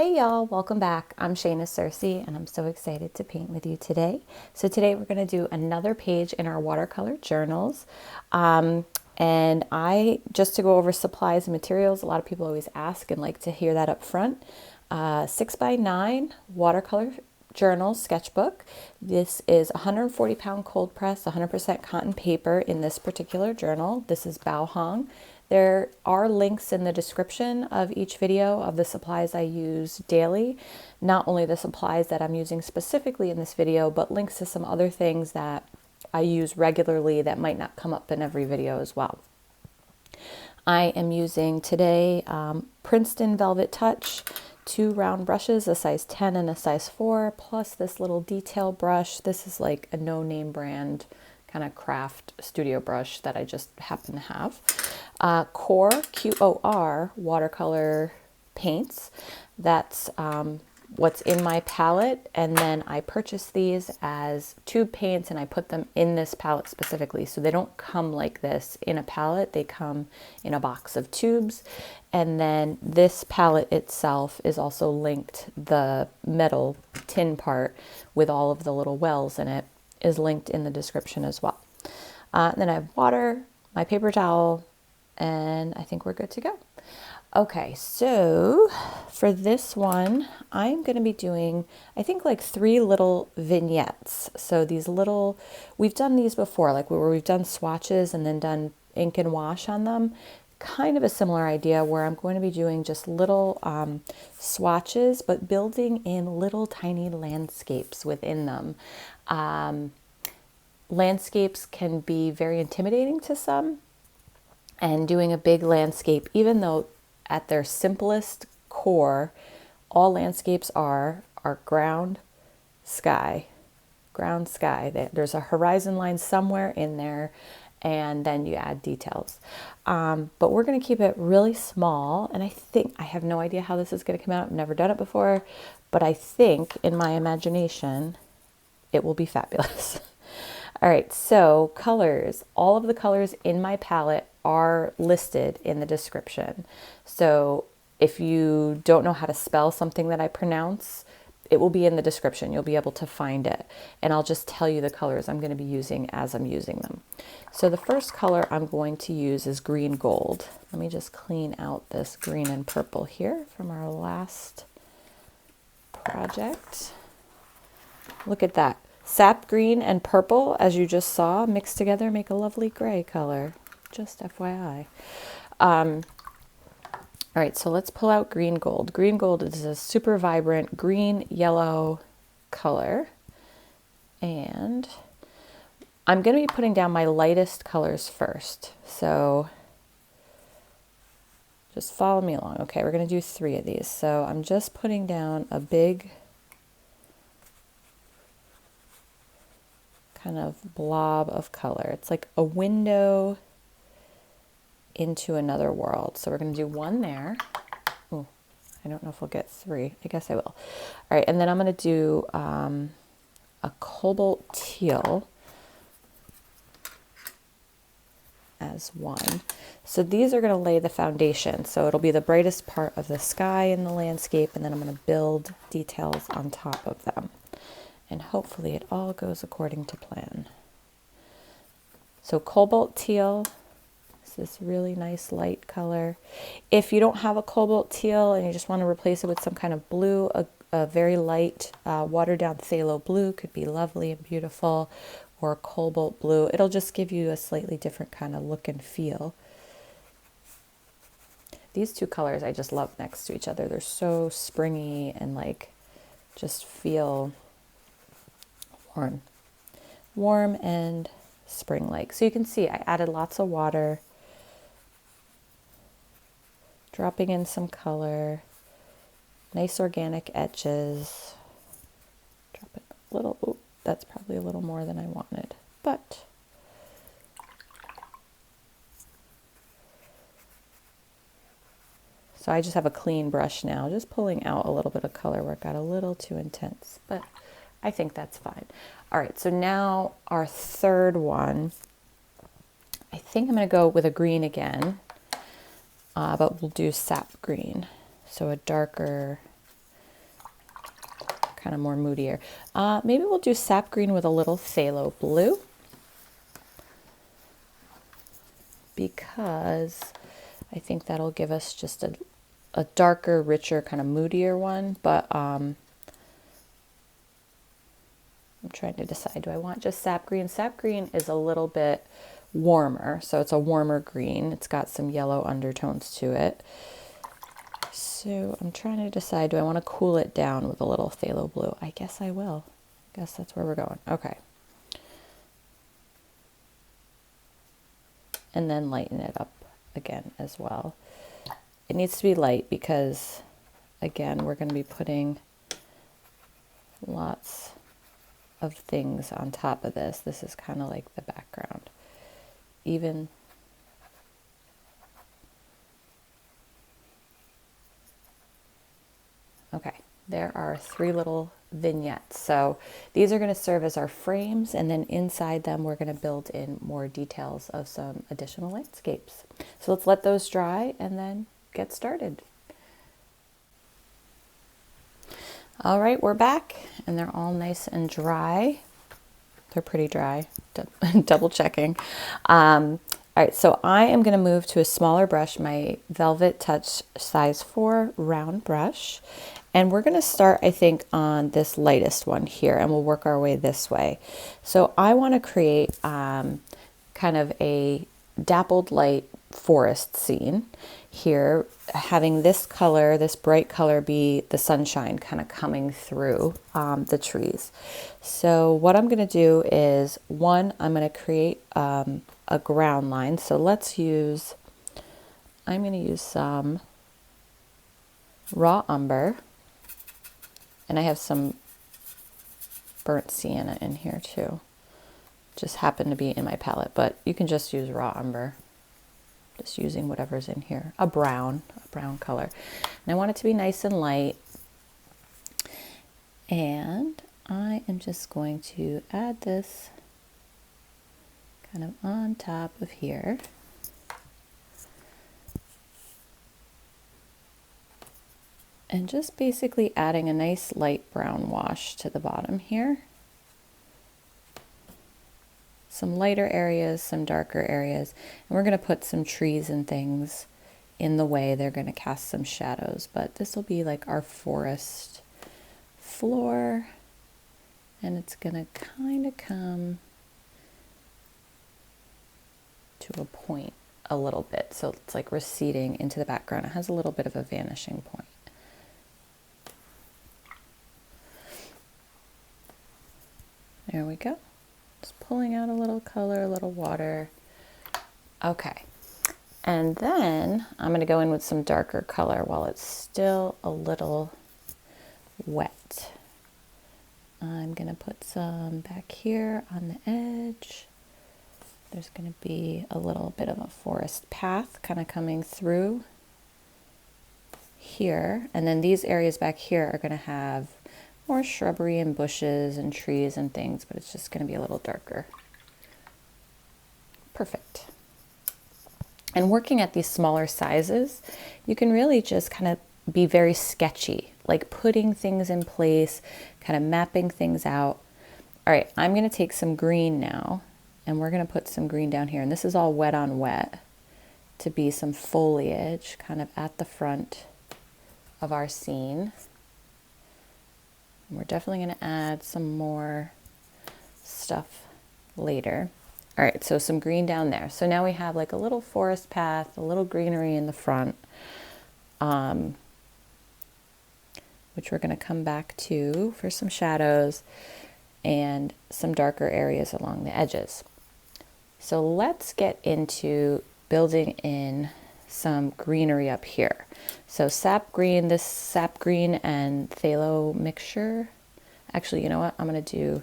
Hey y'all, welcome back. I'm Shayna Cersei and I'm so excited to paint with you today. So today we're going to do another page in our watercolor journals. And just to go over supplies and materials, a lot of people always ask and like to hear that up front. 6x9 watercolor journal sketchbook. This is 140 pound cold press, 100% cotton paper in this particular journal. This is Bao Hong. There are links in the description of each video of the supplies I use daily. Not only the supplies that I'm using specifically in this video, but links to some other things that I use regularly that might not come up in every video as well. I am using today Princeton Velvet Touch, 2 round brushes, a size 10 and a size 4, plus this little detail brush. This is like a no-name brand kind of craft studio brush that I just happen to have. Core, Q-O-R, watercolor paints. That's what's in my palette. And then I purchased these as tube paints and I put them in this palette specifically. So they don't come like this in a palette. They come in a box of tubes. And then this palette itself is also linked. The metal tin part with all of the little wells in it is linked in the description as well. Then I have water, my paper towel, and I think we're good to go. Okay, so for this one, I'm going to be doing, I think like 3 little vignettes. So these little, we've done these before, like where we've done swatches and then done ink and wash on them. Kind of a similar idea where I'm going to be doing just little swatches, but building in little tiny landscapes within them. Landscapes can be very intimidating to some, and doing a big landscape, even though at their simplest core, all landscapes are ground, sky, ground, sky. There's a horizon line somewhere in there, and then you add details. But we're going to keep it really small, and I have no idea how this is going to come out. I've never done it before, but I think in my imagination, it will be fabulous. All right, so colors. All of the colors in my palette are listed in the description. So if you don't know how to spell something that I pronounce, it will be in the description. You'll be able to find it. And I'll just tell you the colors I'm going to be using as I'm using them. So the first color I'm going to use is green gold. Let me just clean out this green and purple here from our last project. Look at that. Sap green and purple, as you just saw, mixed together make a lovely gray color. Just FYI. All right, so let's pull out green gold. Green gold is a super vibrant green yellow color. And I'm going to be putting down my lightest colors first. So just follow me along. Okay, we're going to do 3 of these. So I'm just putting down a big kind of blob of color. It's like a window into another world. So we're going to do 1 there. Ooh, I don't know if we'll get 3. I guess I will. All right, and then I'm going to do a cobalt teal as 1. So these are going to lay the foundation. So it'll be the brightest part of the sky in the landscape, and then I'm going to build details on top of them. And hopefully it all goes according to plan. So cobalt teal is this really nice light color. If you don't have a cobalt teal and you just want to replace it with some kind of blue, a very light watered down phthalo blue could be lovely and beautiful, or cobalt blue. It'll just give you a slightly different kind of look and feel. These 2 colors I just love next to each other. They're so springy and like just feel warm and spring-like. So you can see I added lots of water, dropping in some color, nice organic edges. Drop it a little. Ooh, that's probably a little more than I wanted, but so I just have a clean brush now, just pulling out a little bit of color where it got a little too intense, but I think that's fine. All right, so now our third one, I think I'm going to go with a green again, but we'll do sap green. So a darker kind of more moodier. Maybe we'll do sap green with a little phthalo blue, because I think that'll give us just a darker, richer, kind of moodier one. But I'm trying to decide, do I want just sap green? Sap green is a little bit warmer, so it's a warmer green. It's got some yellow undertones to it. So I'm trying to decide, do I want to cool it down with a little phthalo blue? I guess I will. I guess that's where we're going. Okay. And then lighten it up again as well. It needs to be light because, again, we're going to be putting lots of things on top of this. This is kind of like the background. Even okay, there are 3 little vignettes. So these are going to serve as our frames, and then inside them we're going to build in more details of some additional landscapes. So let's let those dry and then get started. All right, we're back, and they're all nice and dry. They're pretty dry, double checking. All right, so I am going to move to a smaller brush, my Velvet Touch size 4 round brush. And we're going to start, I think, on this lightest one here, and we'll work our way this way. So I want to create kind of a dappled light forest scene here, having this color, this bright color, be the sunshine kind of coming through the trees. So what I'm going to do is, one, I'm going to create a ground line. So I'm going to use some raw umber, and I have some burnt sienna in here too. Just happened to be in my palette, but you can just use raw umber. Just using whatever's in here. A brown color. And I want it to be nice and light. And I am just going to add this kind of on top of here. And just basically adding a nice light brown wash to the bottom here. Some lighter areas, some darker areas. And we're going to put some trees and things in the way. They're going to cast some shadows, but this will be like our forest floor. And it's going to kind of come to a point a little bit. So it's like receding into the background. It has a little bit of a vanishing point. There we go. Just pulling out a little color, a little water. Okay. And then I'm going to go in with some darker color while it's still a little wet. I'm going to put some back here on the edge. There's going to be a little bit of a forest path kind of coming through here. And then these areas back here are going to have more shrubbery and bushes and trees and things, but it's just going to be a little darker. Perfect. And working at these smaller sizes, you can really just kind of be very sketchy, like putting things in place, kind of mapping things out. All right, I'm going to take some green now, and we're going to put some green down here. And this is all wet on wet to be some foliage kind of at the front of our scene. We're definitely going to add some more stuff later. All right, so some green down there. So now we have like a little forest path, a little greenery in the front, which we're going to come back to for some shadows and some darker areas along the edges. So let's get into building in some greenery up here. So sap green, this sap green and phthalo mixture. Actually, you know what? I'm going to do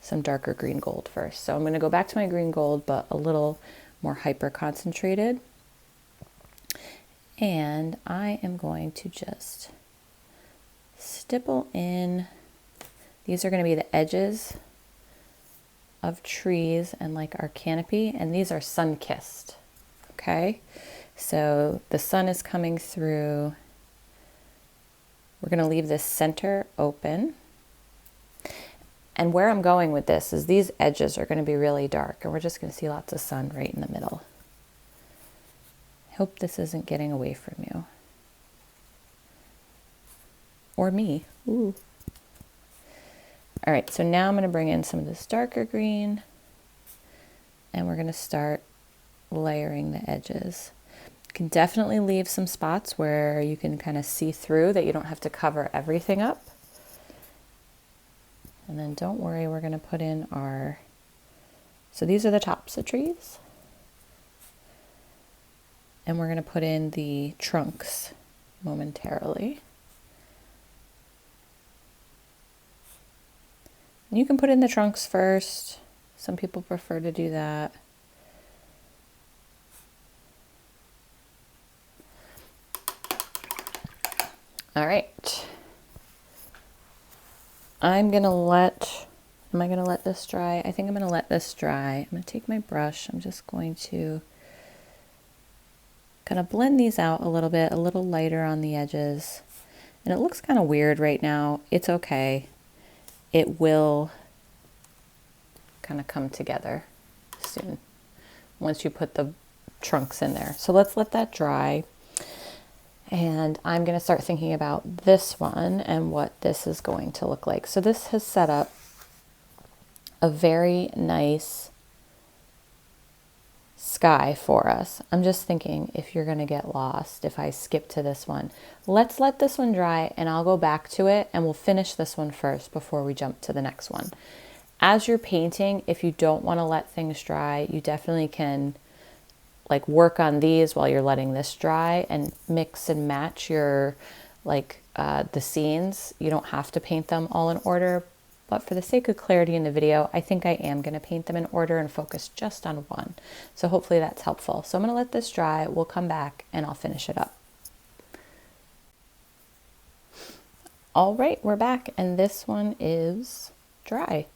some darker green gold first. So I'm going to go back to my green gold, but a little more hyper concentrated. And I am going to just stipple in. These are going to be the edges of trees and like our canopy. And these are sun-kissed. Okay. So the sun is coming through. We're going to leave this center open. And where I'm going with this is these edges are going to be really dark, and we're just going to see lots of sun right in the middle. I hope this isn't getting away from you. Or me. Ooh. All right, so now I'm going to bring in some of this darker green, and we're going to start layering the edges. You can definitely leave some spots where you can kind of see through, that you don't have to cover everything up. And then don't worry, we're going to put in our, so these are the tops of trees. And we're going to put in the trunks momentarily. And you can put in the trunks first. Some people prefer to do that. All right. I'm going to let, am I going to let this dry? I think I'm going to let this dry. I'm going to take my brush. I'm just going to kind of blend these out a little lighter on the edges. And it looks kind of weird right now. It's okay. It will kind of come together soon once you put the trunks in there. So let's let that dry. And I'm going to start thinking about this one and what this is going to look like. So this has set up a very nice sky for us. I'm just thinking if you're going to get lost, if I skip to this one, let's let this one dry and I'll go back to it and we'll finish this one first before we jump to the next one. As you're painting, if you don't want to let things dry, you definitely can like work on these while you're letting this dry and mix and match your the scenes. You don't have to paint them all in order, but for the sake of clarity in the video, I think I am going to paint them in order and focus just on one. So hopefully that's helpful. So I'm going to let this dry. We'll come back and I'll finish it up. All right, we're back and this one is dry.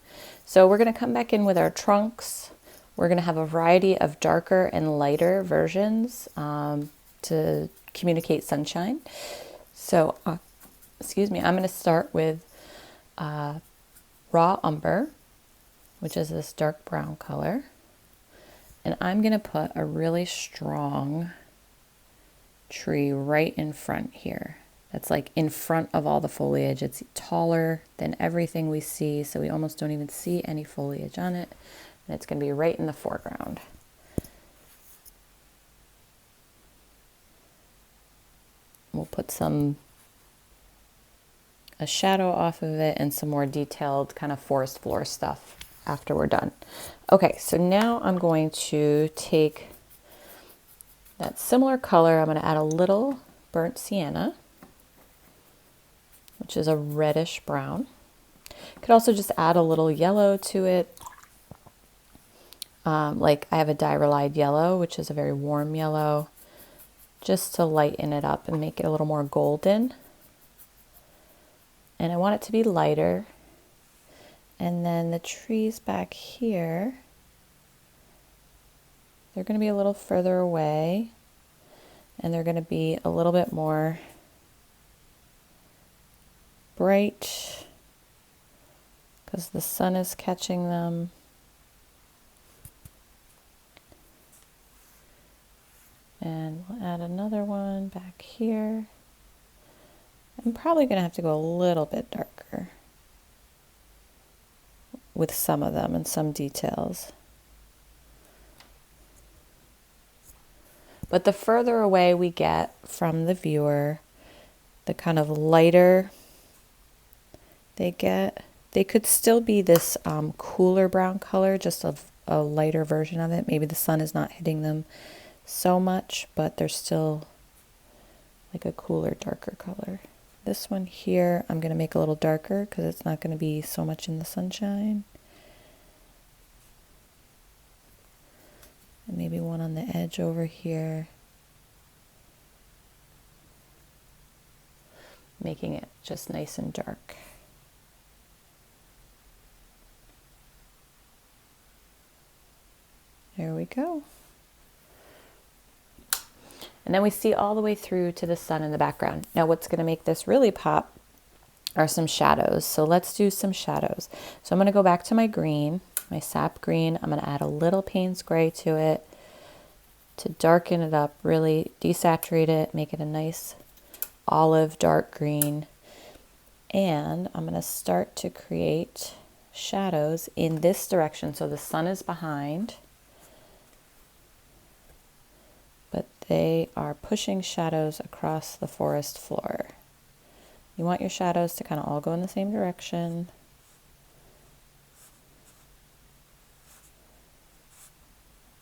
So we're going to come back in with our trunks. We're going to have a variety of darker and lighter versions to communicate sunshine. So, excuse me, I'm going to start with raw umber, which is this dark brown color. And I'm going to put a really strong tree right in front here. That's like in front of all the foliage. It's taller than everything we see, so we almost don't even see any foliage on it. And it's going to be right in the foreground. We'll put a shadow off of it and some more detailed kind of forest floor stuff after we're done. Okay, so now I'm going to take that similar color. I'm going to add a little burnt sienna, which is a reddish brown. Could also just add a little yellow to it. Like I have a Diarylide yellow, which is a very warm yellow, just to lighten it up and make it a little more golden. And I want it to be lighter. And then the trees back here, they're going to be a little further away and they're going to be a little bit more bright because the sun is catching them. And we'll add another one back here. I'm probably going to have to go a little bit darker with some of them and some details. But the further away we get from the viewer, the kind of lighter they get. They could still be this cooler brown color, just a lighter version of it. Maybe the sun is not hitting them so much, but they're still like a cooler, darker color. This one here, I'm going to make a little darker because it's not going to be so much in the sunshine. And maybe one on the edge over here. Making it just nice and dark. There we go. And then we see all the way through to the sun in the background. Now what's going to make this really pop are some shadows. So let's do some shadows. So I'm going to go back to my green, my sap green. I'm going to add a little Payne's gray to it to darken it up, really desaturate it, make it a nice olive dark green. And I'm going to start to create shadows in this direction. So the sun is behind, but they are pushing shadows across the forest floor. You want your shadows to kind of all go in the same direction.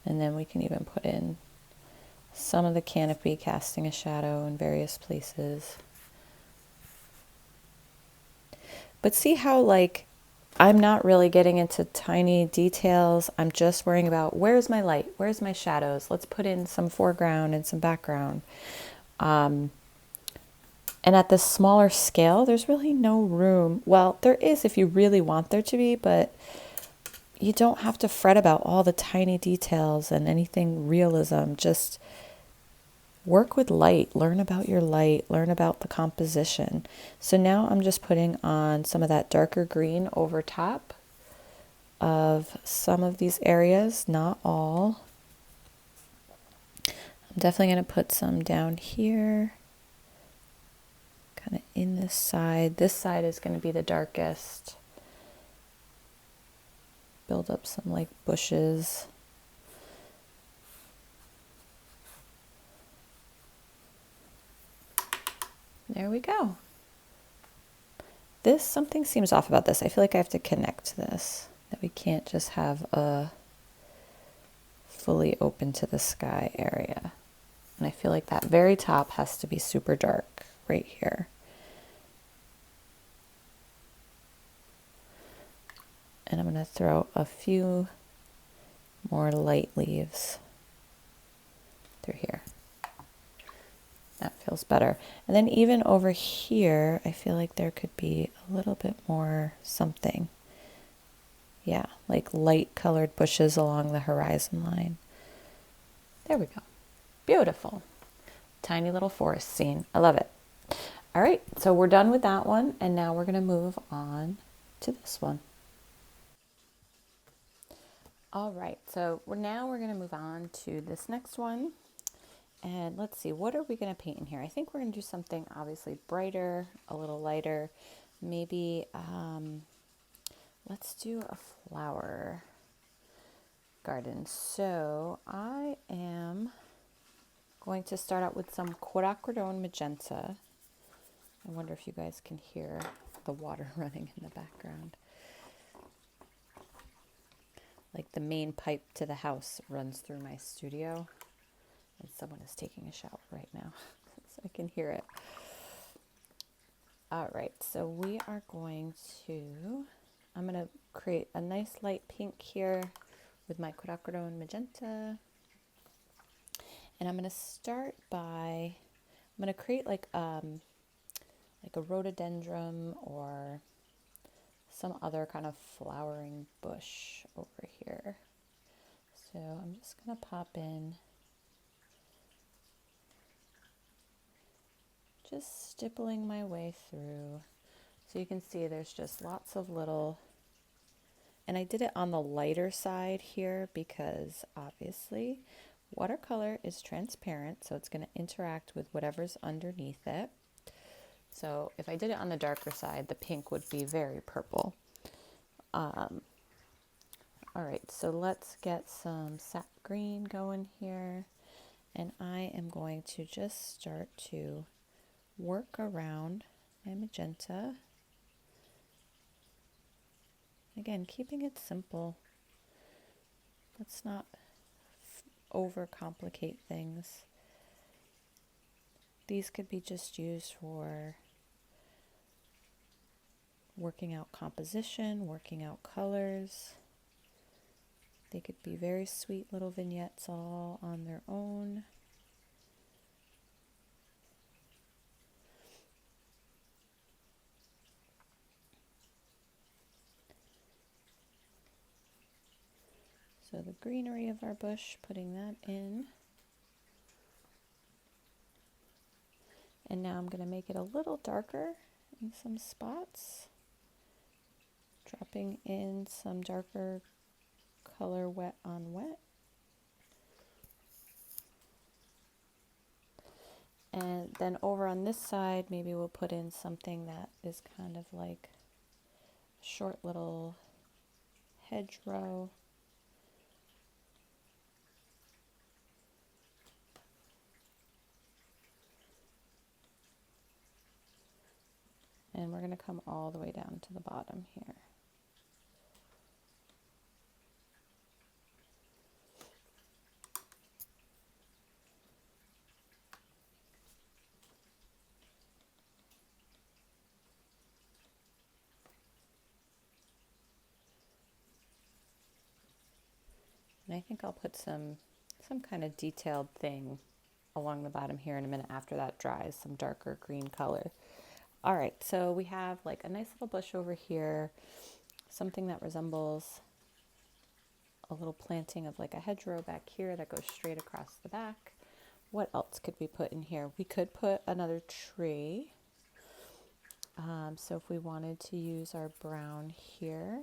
And then we can even put in some of the canopy casting a shadow in various places. But see how, like, I'm not really getting into tiny details. I'm just worrying about where's my light, where's my shadows. Let's put in some foreground and some background. And at this smaller scale, there's really no room. Well, there is if you really want there to be, but you don't have to fret about all the tiny details and anything realism. Just work with light, learn about your light, learn about the composition. So now I'm just putting on some of that darker green over top of some of these areas, not all. I'm definitely going to put some down here, kind of in this side. This side is going to be the darkest. Build up some like bushes. There we go. This, something seems off about this. I feel like I have to connect this, that we can't just have a fully open to the sky area. And I feel like that very top has to be super dark right here. And I'm going to throw a few more light leaves through here. That feels better. And then even over here, I feel like there could be a little bit more something. Yeah, like light colored bushes along the horizon line. There we go. Beautiful. Tiny little forest scene. I love it. All right, so we're done with that one. And now we're going to move on to this one. All right, so now we're going to move on to this next one. And let's see, what are we going to paint in here? I think we're going to do something obviously brighter, a little lighter. Maybe let's do a flower garden. So I am going to start out with some Quinacridone Magenta. I wonder if you guys can hear the water running in the background. Like the main pipe to the house runs through my studio. And someone is taking a shower right now, so I can hear it. All right, so we are going to, I'm going to create a nice light pink here with my Quinacridone Magenta. And I'm going to start by, I'm going to create like a rhododendron or some other kind of flowering bush over here. So I'm just going to pop in, just stippling my way through. So you can see there's just lots of little, and I did it on the lighter side here because obviously watercolor is transparent, so it's going to interact with whatever's underneath it. So if I did it on the darker side, the pink would be very purple. All right, so let's get some sap green going here. And I am going to just start to work around my magenta. Again, keeping it simple. Let's not overcomplicate things. These could be just used for working out composition, working out colors. They could be very sweet little vignettes all on their own. So the greenery of our bush, putting that in. And now I'm going to make it a little darker in some spots, dropping in some darker color wet on wet. And then over on this side, maybe we'll put in something that is kind of like a short little hedgerow. And we're going to come all the way down to the bottom here. And I think I'll put some kind of detailed thing along the bottom here in a minute after that dries, some darker green color. All right, so we have like a nice little bush over here, something that resembles a little planting of like a hedgerow back here that goes straight across the back. What else could we put in here? We could put another tree. So if we wanted to use our brown here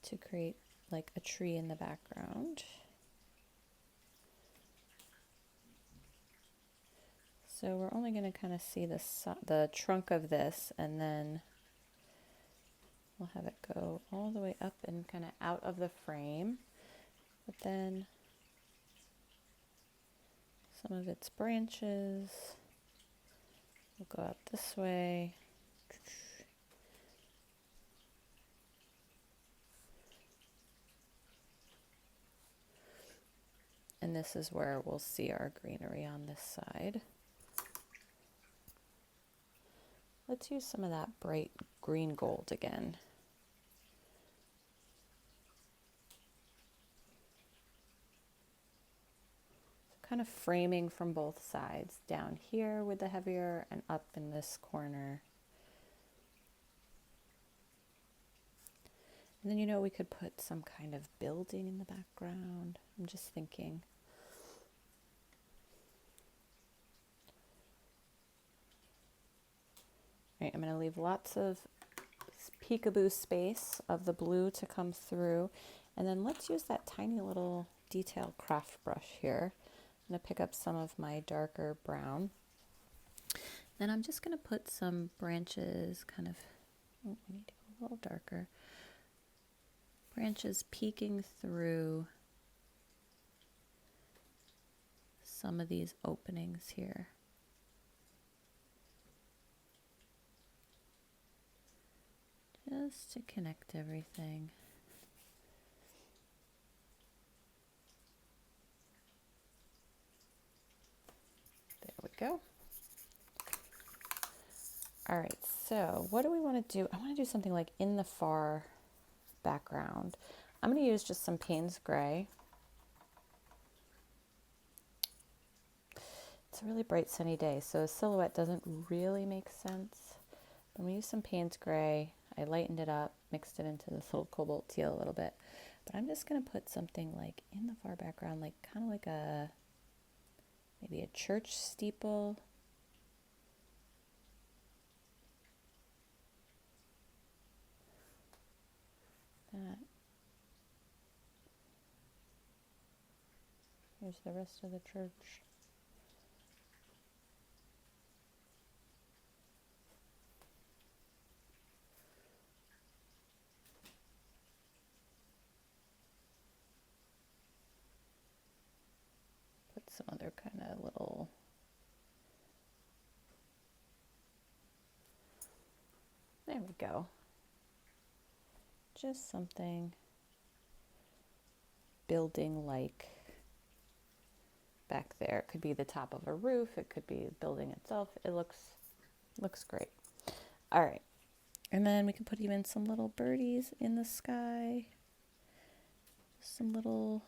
to create like a tree in the background. So we're only going to kind of see the trunk of this, and then we'll have it go all the way up and kind of out of the frame. But then some of its branches will go out this way. And this is where we'll see our greenery on this side. Let's use some of that bright green gold again. So kind of framing from both sides, down here with the heavier and up in this corner. And then, you know, we could put some kind of building in the background. I'm just thinking. All right, I'm going to leave lots of peekaboo space of the blue to come through. And then let's use that tiny little detail craft brush here. I'm going to pick up some of my darker brown. Then I'm just going to put some branches kind of, oh, I need to go a little darker. Branches peeking through some of these openings here. Just to connect everything. There we go. All right, so what do we want to do? I want to do something like in the far background. I'm going to use just some Payne's Gray. It's a really bright sunny day, so a silhouette doesn't really make sense. But we use some Payne's Gray. I lightened it up, mixed it into this little Cobalt Teal a little bit. But I'm just going to put something like in the far background, like kind of like maybe a church steeple. That. Here's the rest of the church. Put some other kind of little there we go. Just something building like back there. It could be the top of a roof, it could be the building itself. It looks great. All right. And then we can put even some little birdies in the sky. Some little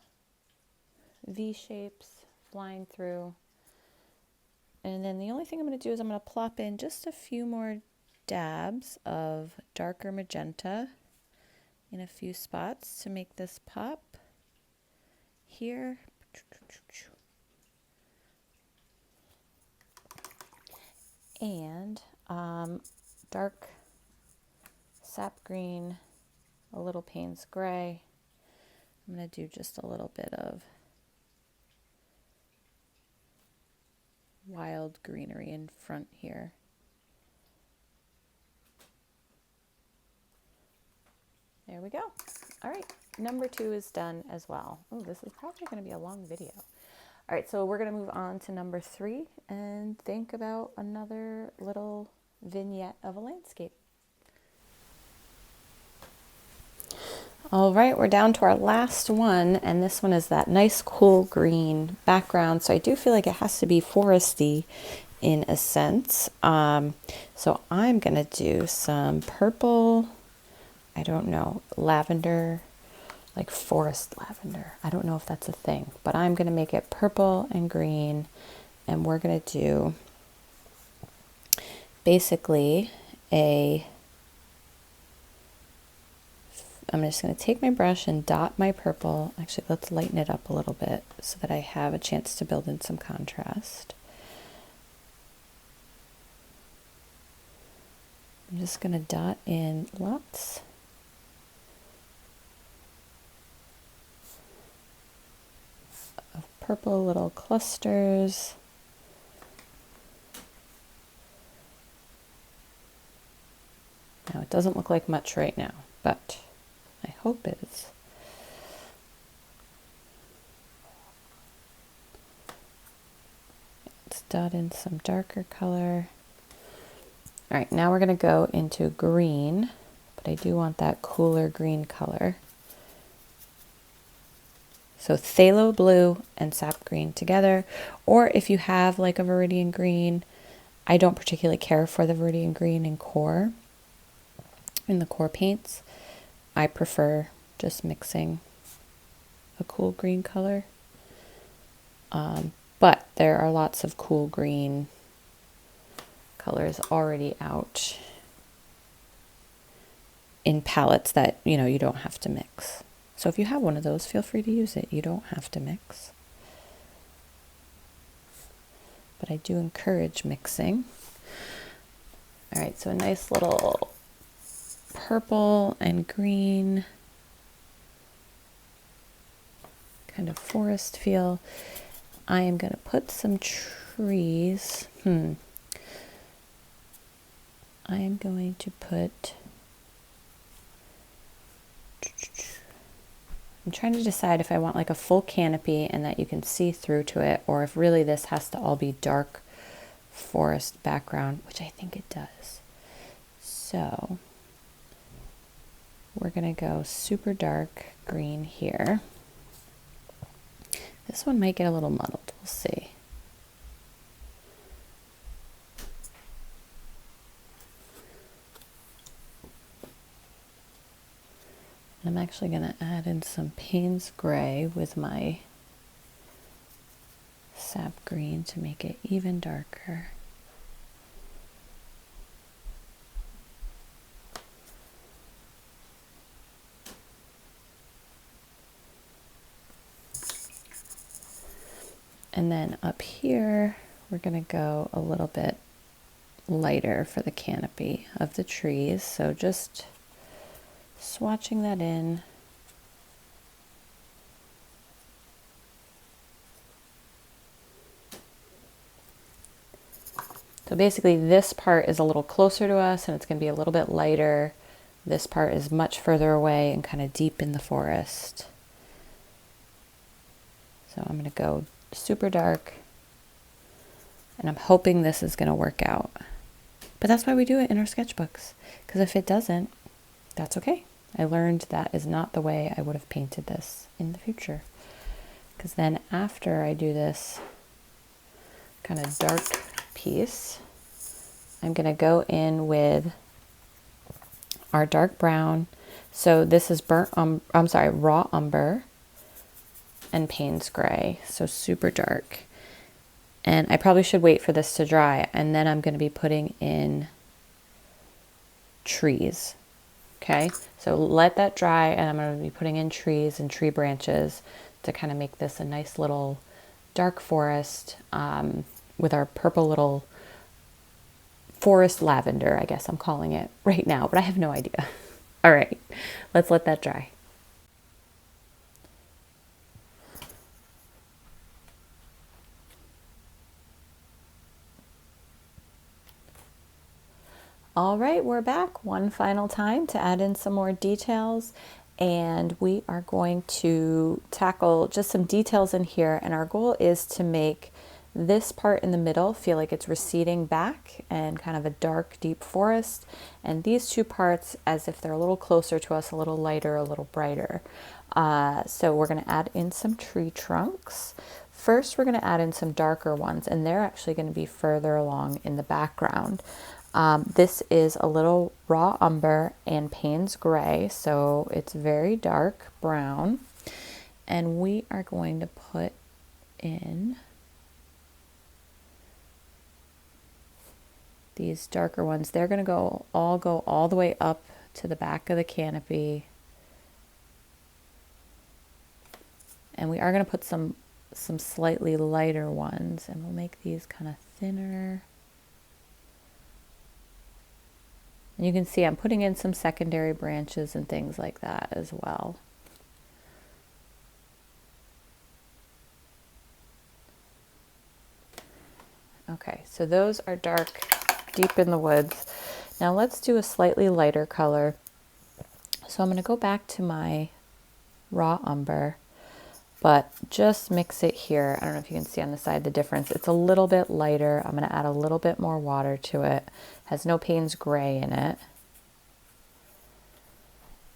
V shapes flying through. And then the only thing I'm going to do is I'm going to plop in just a few more dabs of darker magenta in a few spots to make this pop here. and dark sap green, a little Payne's gray. I'm going to do just a little bit of wild greenery in front here. There we go. All right, number 2 is done as well. Oh, this is probably going to be a long video. All right, so we're going to move on to number 3 and think about another little vignette of a landscape. All right, we're down to our last one, and this one is that nice cool green background. So I do feel like it has to be foresty in a sense. So I'm going to do some purple, I don't know, lavender, like forest lavender. I don't know if that's a thing, but I'm going to make it purple and green, and we're going to do basically I'm just going to take my brush and dot my purple. Actually, let's lighten it up a little bit so that I have a chance to build in some contrast. I'm just going to dot in lots of purple little clusters. Now, it doesn't look like much right now, but I hope it is. Let's dot in some darker color. All right, now we're going to go into green, but I do want that cooler green color. So phthalo blue and sap green together, or if you have like a Viridian green, I don't particularly care for the Viridian green in the core paints. I prefer just mixing a cool green color. But there are lots of cool green colors already out in palettes that, you don't have to mix. So if you have one of those, feel free to use it. You don't have to mix. But I do encourage mixing. All right, so a nice little purple and green kind of forest feel. I am going to put some trees. I am going to put, I'm trying to decide if I want like a full canopy and that you can see through to it, or if really this has to all be dark forest background, which I think it does. So we're going to go super dark green here. This one might get a little muddled. We'll see. I'm actually going to add in some Payne's gray with my sap green to make it even darker. And then up here, we're going to go a little bit lighter for the canopy of the trees. So just swatching that in. So basically this part is a little closer to us and it's going to be a little bit lighter. This part is much further away and kind of deep in the forest. So I'm going to go super dark, and I'm hoping this is going to work out. But that's why we do it in our sketchbooks, because if it doesn't, that's okay. I learned that is not the way I would have painted this in the future, because then after I do this kind of dark piece, I'm going to go in with our dark brown. So this is raw umber and Payne's gray, so super dark. And I probably should wait for this to dry, and then I'm going to be putting in trees. Okay, so let that dry, and I'm going to be putting in trees and tree branches to kind of make this a nice little dark forest with our purple little forest lavender, I guess I'm calling it right now, but I have no idea. All right, let's let that dry. All right, we're back one final time to add in some more details, and we are going to tackle just some details in here, and our goal is to make this part in the middle feel like it's receding back and kind of a dark, deep forest, and these two parts as if they're a little closer to us, a little lighter, a little brighter. So we're going to add in some tree trunks. First, we're going to add in some darker ones, and they're actually going to be further along in the background. This is a little raw umber and Payne's gray, so it's very dark brown. And we are going to put in these darker ones. They're going to go all the way up to the back of the canopy. And we are going to put some slightly lighter ones, and we'll make these kind of thinner. And you can see I'm putting in some secondary branches and things like that as well. Okay, so those are dark, deep in the woods. Now let's do a slightly lighter color. So I'm going to go back to my raw umber, but just mix it here. I don't know if you can see on the side the difference. It's a little bit lighter. I'm going to add a little bit more water to it. Has no Payne's gray in it.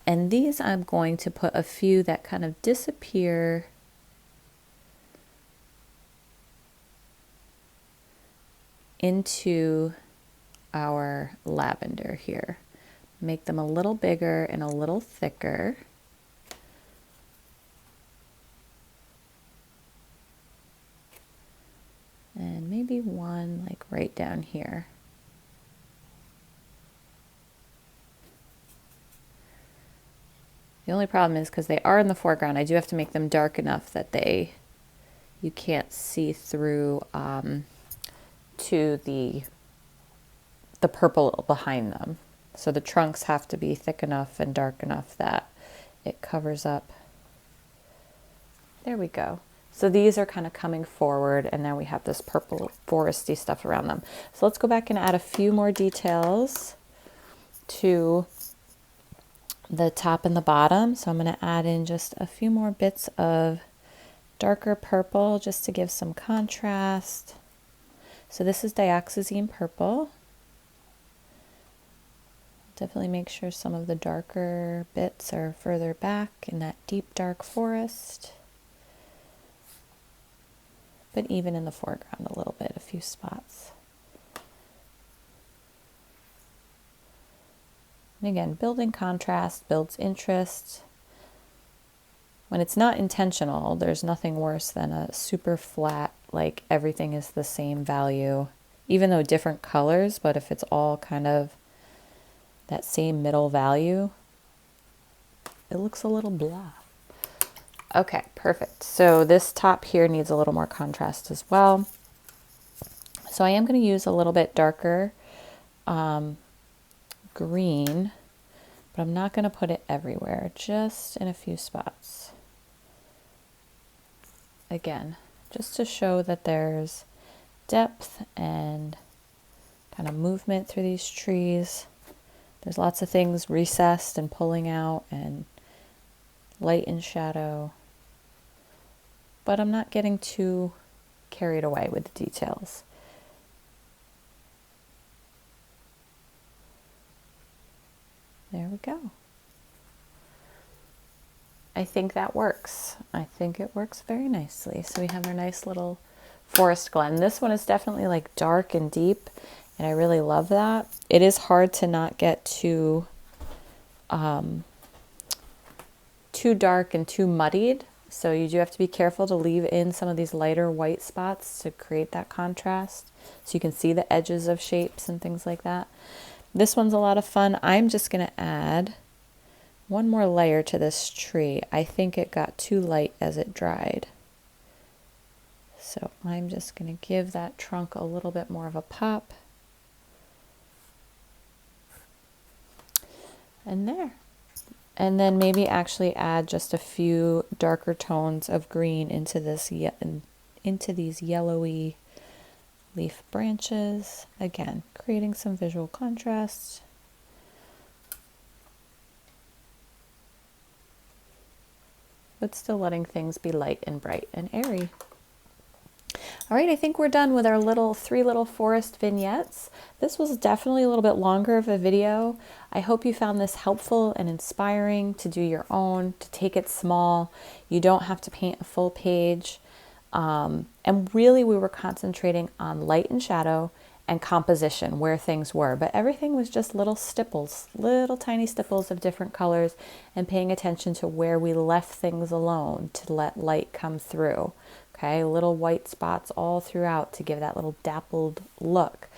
And these I'm going to put a few that kind of disappear into our lavender here. Make them a little bigger and a little thicker. And maybe one like right down here. The only problem is because they are in the foreground, I do have to make them dark enough that you can't see through to the purple behind them. So the trunks have to be thick enough and dark enough that it covers up. There we go. So these are kind of coming forward, and now we have this purple foresty stuff around them. So let's go back and add a few more details to the top and the bottom. So I'm going to add in just a few more bits of darker purple just to give some contrast. So this is Dioxazine purple. Definitely make sure some of the darker bits are further back in that deep dark forest. But even in the foreground a little bit, a few spots. And again, building contrast builds interest. When it's not intentional, there's nothing worse than a super flat, like everything is the same value, even though different colors, but if it's all kind of that same middle value, it looks a little blah. Okay, perfect. So this top here needs a little more contrast as well. So I am going to use a little bit darker green, but I'm not going to put it everywhere, just in a few spots. Again, just to show that there's depth and kind of movement through these trees. There's lots of things recessed and pulling out, and light and shadow. But I'm not getting too carried away with the details. There we go. I think that works. I think it works very nicely. So we have our nice little forest glen. This one is definitely like dark and deep, and I really love that. It is hard to not get too dark and too muddied. So you do have to be careful to leave in some of these lighter white spots to create that contrast, so you can see the edges of shapes and things like that. This one's a lot of fun. I'm just going to add one more layer to this tree. I think it got too light as it dried. So I'm just going to give that trunk a little bit more of a pop. and there. And then maybe actually add just a few darker tones of green into this into these yellowy leaf branches. Again, creating some visual contrast. But still letting things be light and bright and airy. All right, I think we're done with our three little forest vignettes. This was definitely a little bit longer of a video. I hope you found this helpful and inspiring to do your own, to take it small. You don't have to paint a full page. And really we were concentrating on light and shadow and composition, where things were, but everything was just little stipples, little tiny stipples of different colors, and paying attention to where we left things alone to let light come through. Okay, little white spots all throughout to give that little dappled look.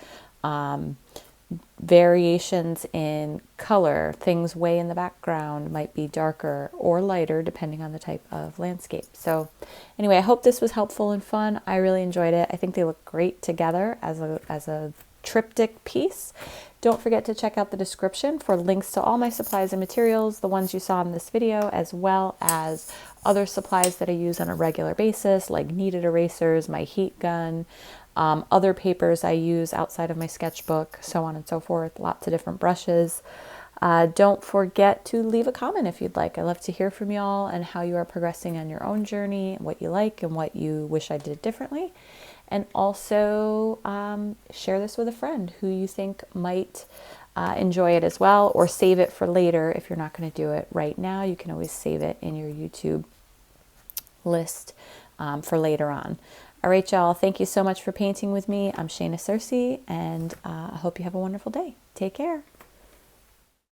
Variations in color, things way in the background might be darker or lighter depending on the type of landscape. So anyway, I hope this was helpful and fun. I really enjoyed it. I think they look great together as a triptych piece. Don't forget to check out the description for links to all my supplies and materials, the ones you saw in this video, as well as other supplies that I use on a regular basis, like kneaded erasers, my heat gun, other papers I use outside of my sketchbook, so on and so forth, lots of different brushes. Don't forget to leave a comment if you'd like. I love to hear from y'all and how you are progressing on your own journey, what you like and what you wish I did differently. And also share this with a friend who you think might enjoy it as well, or save it for later. If you're not going to do it right now, you can always save it in your YouTube list for later on. All right, y'all, thank you so much for painting with me. I'm Shayna Cersei, and I hope you have a wonderful day. Take care.